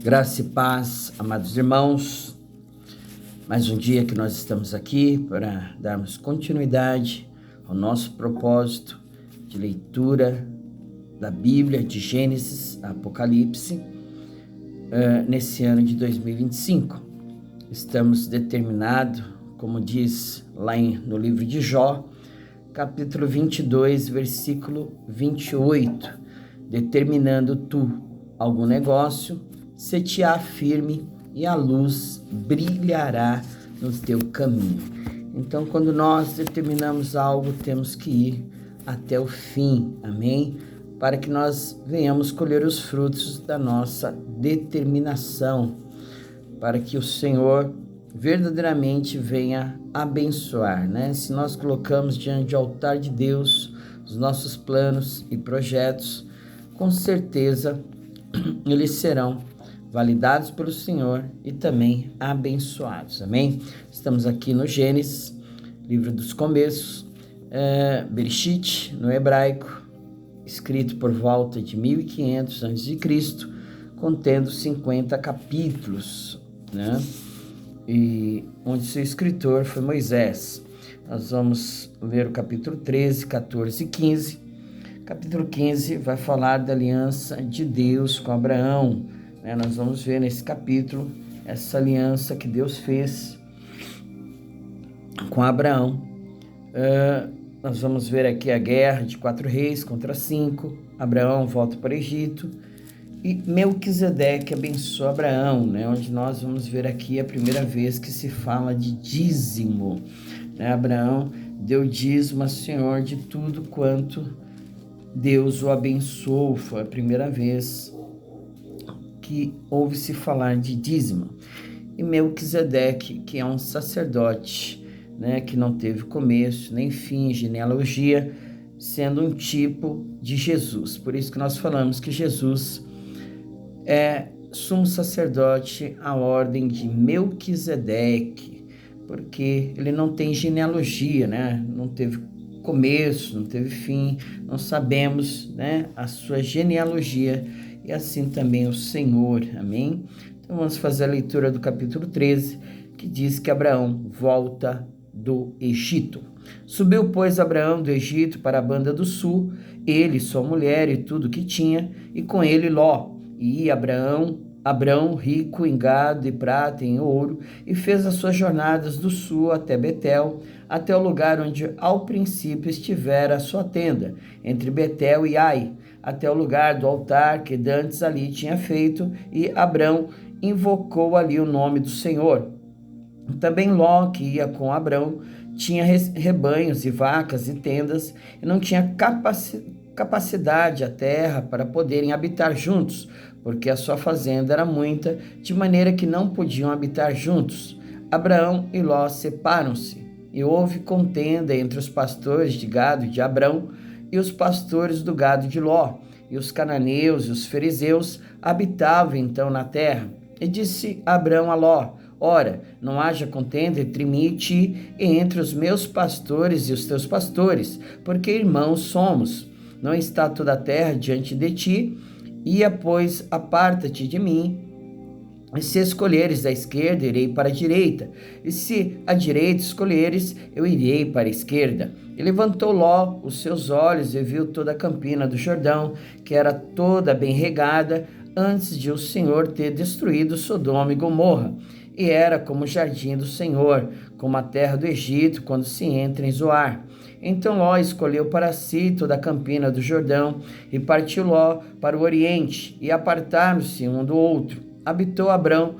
Graça e paz, amados irmãos. Mais um dia que nós estamos aqui para darmos continuidade ao nosso propósito de leitura da Bíblia, de Gênesis a Apocalipse, nesse ano de 2025. Estamos determinados, como diz lá no livro de Jó, capítulo 22, versículo 28, determinando tu algum negócio, se-te-á firme e a luz brilhará no teu caminho. Então, quando nós determinamos algo, temos que ir até o fim, amém? Para que nós venhamos colher os frutos da nossa determinação, para que o Senhor verdadeiramente venha abençoar, né? Se nós colocamos diante do altar de Deus os nossos planos e projetos, com certeza eles serão validados pelo Senhor e também abençoados, amém? Estamos aqui no Gênesis, livro dos começos, Bereshit, no hebraico, escrito por volta de 1500 a.C., contendo 50 capítulos, né? E onde seu escritor foi Moisés. Nós vamos ler o capítulo 13, 14 e 15. Capítulo 15 vai falar da aliança de Deus com Abraão, né? Nós vamos ver nesse capítulo essa aliança que Deus fez com Abraão. Nós vamos ver aqui a guerra de 4 reis contra 5. Abraão volta para o Egito e Melquisedeque abençoa Abraão, né? Onde nós vamos ver aqui a primeira vez que se fala de dízimo, né? Abraão deu dízimo ao Senhor de tudo quanto Deus o abençoou. Foi a primeira vez que ouve-se falar de dízimo. E Melquisedeque, que é um sacerdote, né, que não teve começo nem fim, genealogia, sendo um tipo de Jesus. Por isso que nós falamos que Jesus é sumo sacerdote à ordem de Melquisedeque, porque ele não tem genealogia, né? Não teve começo, não teve fim, não sabemos, né, a sua genealogia, e assim também o Senhor, amém? Então vamos fazer a leitura do capítulo 13, que diz que Abraão volta do Egito. Subiu, pois, Abraão do Egito para a banda do sul, ele, sua mulher e tudo que tinha, e com ele Ló. E Abraão, rico em gado e prata e em ouro, e fez as suas jornadas do sul até Betel, até o lugar onde ao princípio estivera a sua tenda, entre Betel e Ai, até o lugar do altar que dantes ali tinha feito, e Abraão invocou ali o nome do Senhor. Também Ló, que ia com Abraão, tinha rebanhos e vacas e tendas, e não tinha capacidade a terra para poderem habitar juntos, porque a sua fazenda era muita, de maneira que não podiam habitar juntos. Abraão e Ló separam-se, e houve contenda entre os pastores de gado de Abraão e os pastores do gado de Ló, e os cananeus e os fariseus habitavam então na terra. E disse Abraão a Ló: ora, não haja contenda entre mim e ti, e entre os meus pastores e os teus pastores, porque irmãos somos. Não está toda a terra diante de ti? Ia, pois, aparta-te de mim, e se escolheres a esquerda, irei para a direita, e se a direita escolheres, eu irei para a esquerda. E levantou Ló os seus olhos e viu toda a campina do Jordão, que era toda bem regada, antes de o Senhor ter destruído Sodoma e Gomorra. E era como o jardim do Senhor, como a terra do Egito, quando se entra em Zoar. Então Ló escolheu para si toda a campina do Jordão, e partiu Ló para o oriente, e apartaram-se um do outro. Habitou Abrão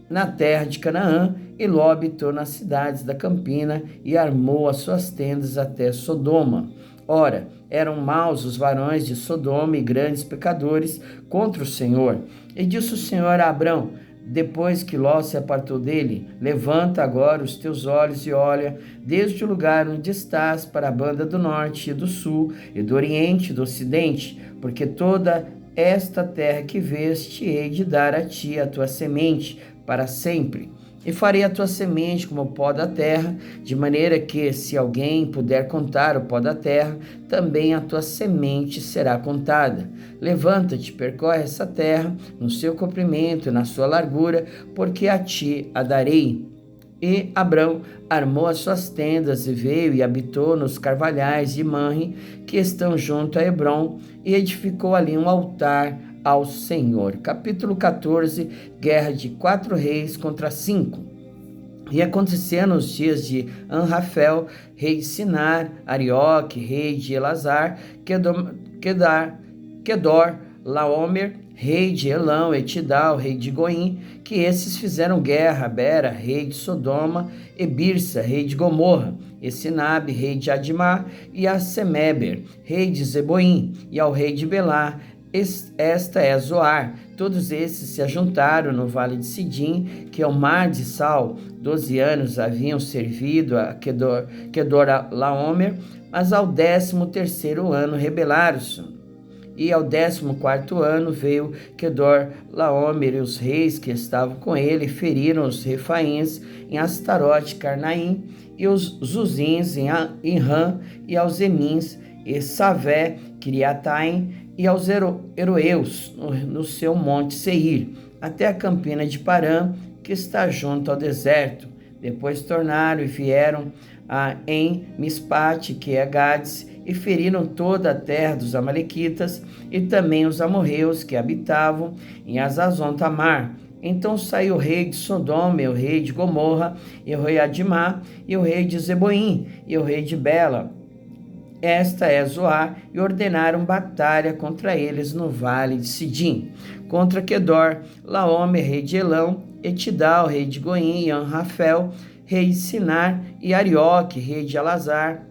na terra de Canaã, e Ló habitou nas cidades da campina, e armou as suas tendas até Sodoma. Ora, eram maus os varões de Sodoma e grandes pecadores contra o Senhor. E disse o Senhor a Abrão, depois que Ló se apartou dele: levanta agora os teus olhos e olha desde o lugar onde estás para a banda do norte e do sul, e do oriente e do ocidente, porque toda esta terra que vês te hei de dar a ti, a tua semente, para sempre. E farei a tua semente como o pó da terra, de maneira que, se alguém puder contar o pó da terra, também a tua semente será contada. Levanta-te, percorre essa terra, no seu comprimento e na sua largura, porque a ti a darei. E Abrão armou as suas tendas e veio e habitou nos carvalhais de Manre, que estão junto a Hebrom, e edificou ali um altar ao Senhor. Capítulo 14, guerra de 4 reis contra 5. E acontecia nos dias de Anrafel, rei de Sinar, Arioque, rei de Elazar, Kedor, Laomer, rei de Elão, e Tidal, rei de Goim, que esses fizeram guerra a Bera, rei de Sodoma, e Birsa, rei de Gomorra, e Sinabe, rei de Admá, e a Semeber, rei de Zeboim, e ao rei de Belá. Esta é Zoar. Todos esses se ajuntaram no vale de Sidim, que é o mar de Sal. 12 anos haviam servido a Kedor Laomer, mas ao 13º ano rebelaram-se. E ao 14º ano veio Kedor Laomer, e os reis que estavam com ele feriram os refaíns em Astarote, Carnaim, e os Zuzins em Ram, e aos Emins, e Savé, Kiriataim, e aos Eroeus no seu monte Seir, até a campina de Parã, que está junto ao deserto. Depois tornaram e vieram em Mispate, que é Gades, e feriram toda a terra dos amalequitas, e também os amorreus que habitavam em Azazon Tamar. Então saiu o rei de Sodoma, e o rei de Gomorra, e o rei de Admá, e o rei de Zeboim, e o rei de Bela. Esta é Zoar, e ordenaram batalha contra eles no vale de Sidim, contra Kedor, Laomer, rei de Elão, e Tidal, rei de Goim, e Anrafel, rei de Sinar, e Arioque, rei de Elazar.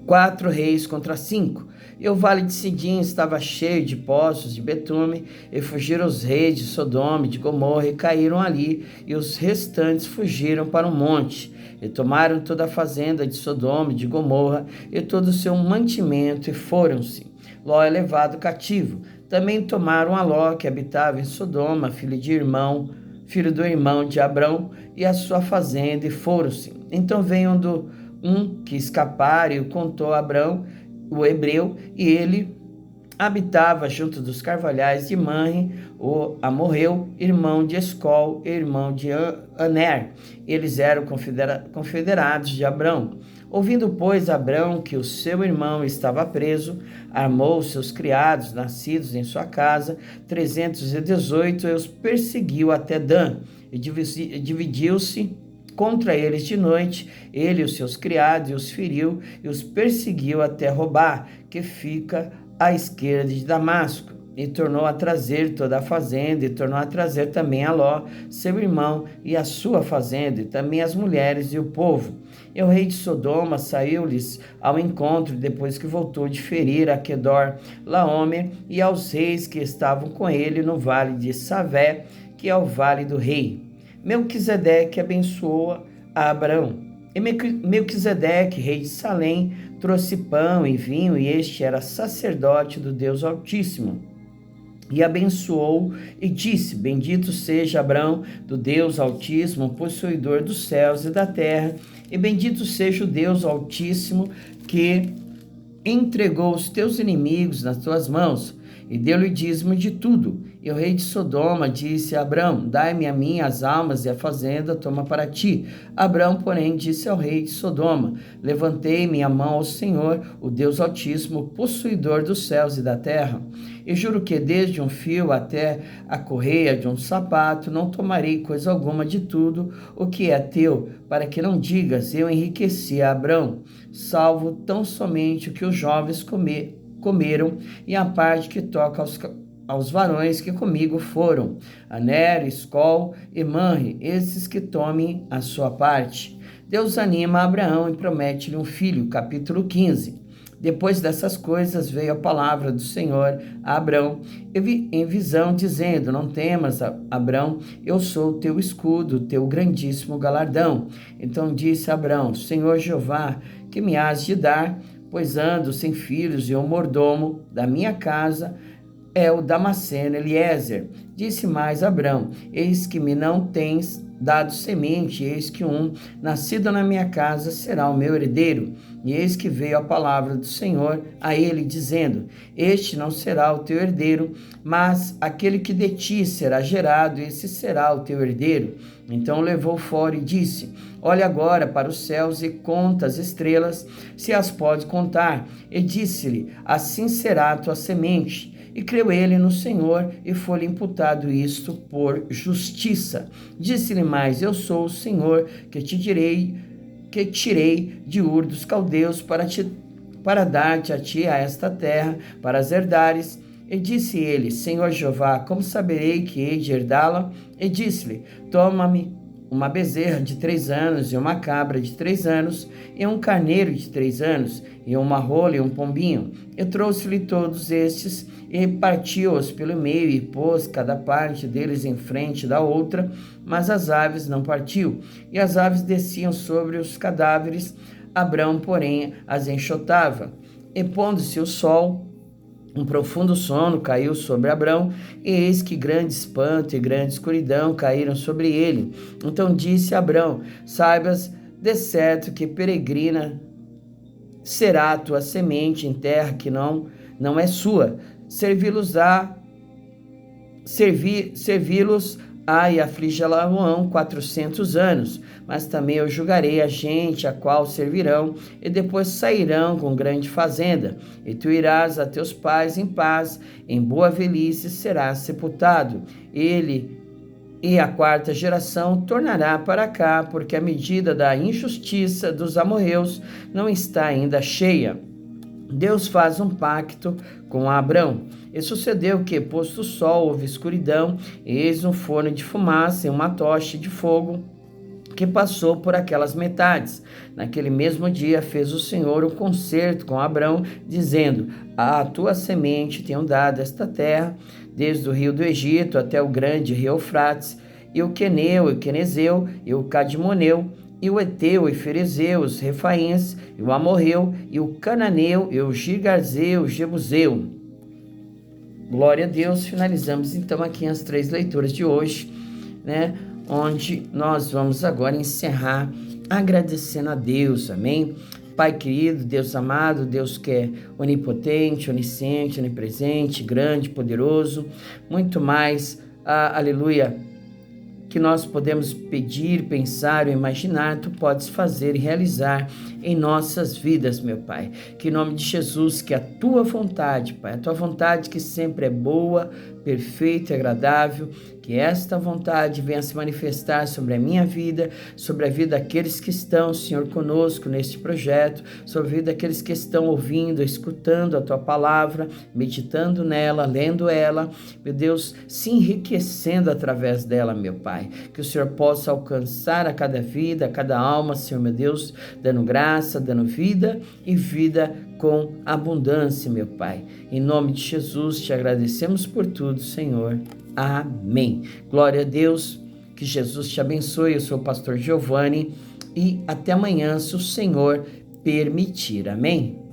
4 reis contra 5. E o vale de Sidim estava cheio de poços de betume, e fugiram os reis de Sodoma e de Gomorra, e caíram ali, e os restantes fugiram para o monte, e tomaram toda a fazenda de Sodoma e de Gomorra, e todo o seu mantimento, e foram-se. Ló é levado cativo. Também tomaram a Ló, que habitava em Sodoma, filho do irmão de Abrão, e a sua fazenda, e foram-se. Então veio um que escapara e o contou a Abrão, o hebreu, e ele habitava junto dos carvalhais de Manre, o amorreu, irmão de Escol, irmão de Aner. Eles eram confederados de Abrão. Ouvindo, pois, Abrão que o seu irmão estava preso, armou seus criados, nascidos em sua casa, 318, e os perseguiu até Dan, e dividiu-se contra eles de noite, ele e os seus criados, e os feriu, e os perseguiu até Robá, que fica à esquerda de Damasco, e tornou a trazer toda a fazenda, e tornou a trazer também a Ló, seu irmão, e a sua fazenda, e também as mulheres e o povo. E o rei de Sodoma saiu-lhes ao encontro, depois que voltou de ferir a Kedor Laomer, e aos reis que estavam com ele no vale de Savé, que é o vale do rei. Melquisedeque abençoou a Abrão. E Melquisedeque, rei de Salém, trouxe pão e vinho, e este era sacerdote do Deus Altíssimo. E abençoou e disse: Bendito seja Abrão, do Deus Altíssimo, possuidor dos céus e da terra, e bendito seja o Deus Altíssimo, que entregou os teus inimigos nas tuas mãos, e deu-lhe dízimo de tudo. E o rei de Sodoma disse a Abrão: Dai-me a mim as almas e a fazenda, toma para ti. Abrão, porém, disse ao rei de Sodoma: Levantei minha mão ao Senhor, o Deus Altíssimo, possuidor dos céus e da terra, e juro que desde um fio até a correia de um sapato não tomarei coisa alguma de tudo o que é teu, para que não digas: eu enriqueci a Abrão, salvo tão somente o que os jovens comeram, e a parte que toca aos varões que comigo foram, Aner, Escol e Manre, esses que tomem a sua parte. Deus anima Abraão e promete-lhe um filho. Capítulo 15. Depois dessas coisas veio a palavra do Senhor a Abrão em visão, dizendo: Não temas, Abrão, eu sou o teu escudo, teu grandíssimo galardão. Então disse Abrão: Senhor Jeová, que me has de dar? Pois ando sem filhos, e o mordomo da minha casa é o Damasceno Eliezer. Disse mais Abrão: Eis que me não tens dado semente, eis que um, nascido na minha casa, será o meu herdeiro. E eis que veio a palavra do Senhor a ele, dizendo: este não será o teu herdeiro, mas aquele que de ti será gerado, esse será o teu herdeiro. Então levou fora e disse: olha agora para os céus e conta as estrelas, se as pode contar. E disse-lhe: assim será a tua semente. E creu ele no Senhor, e foi-lhe imputado isto por justiça. Disse-lhe mais: eu sou o Senhor que tirei de Ur dos caldeus para dar-te a ti a esta terra, para as herdares. E disse ele: Senhor Jeová, como saberei que hei de herdá-la? E disse-lhe: toma-me uma bezerra de 3 anos, e uma cabra de 3 anos, e um carneiro de 3 anos, e uma rola e um pombinho. E trouxe-lhe todos estes, e partiu-os pelo meio, e pôs cada parte deles em frente da outra, mas as aves não partiu. E as aves desciam sobre os cadáveres, Abrão, porém, as enxotava. E pondo-se o sol, um profundo sono caiu sobre Abrão, e eis que grande espanto e grande escuridão caíram sobre ele. Então disse Abrão: saibas de certo que peregrina será a tua semente em terra que não é sua. Servi-los-á e afligirá-lo-ão 400 anos, mas também eu julgarei a gente a qual servirão, e depois sairão com grande fazenda, e tu irás a teus pais em paz, em boa velhice serás sepultado. Ele e a 4ª geração tornará para cá, porque a medida da injustiça dos amorreus não está ainda cheia. Deus faz um pacto com Abrão. E sucedeu que, posto o sol, houve escuridão, e eis um forno de fumaça e uma tocha de fogo que passou por aquelas metades. Naquele mesmo dia fez o Senhor um concerto com Abrão, dizendo: a tua semente tenho dado esta terra, desde o rio do Egito até o grande rio Eufrates, e o Queneu, e o Quenezeu, e o Cadmoneu, e o Eteu, e Ferezeu, os Refaíns, e o Amorreu, e o Cananeu, e o Girgazeu, o Jebuseu. Glória a Deus. Finalizamos então aqui as 3 leituras de hoje, né? Onde nós vamos agora encerrar agradecendo a Deus, amém? Pai querido, Deus amado, Deus que é onipotente, onisciente, onipresente, grande, poderoso, muito mais, aleluia, que nós podemos pedir, pensar ou imaginar, tu podes fazer e realizar em nossas vidas, meu Pai. Que em nome de Jesus, que a tua vontade, Pai, a tua vontade que sempre é boa, perfeita e agradável, que esta vontade venha se manifestar sobre a minha vida, sobre a vida daqueles que estão, Senhor, conosco neste projeto, sobre a vida daqueles que estão ouvindo, escutando a tua palavra, meditando nela, lendo ela, meu Deus, se enriquecendo através dela, meu Pai. Que o Senhor possa alcançar a cada vida, a cada alma, Senhor, meu Deus, dando graça, dando vida e vida com abundância, meu Pai. Em nome de Jesus, te agradecemos por tudo, Senhor. Amém. Glória a Deus, que Jesus te abençoe. Eu sou o pastor Giovanni e até amanhã, se o Senhor permitir. Amém.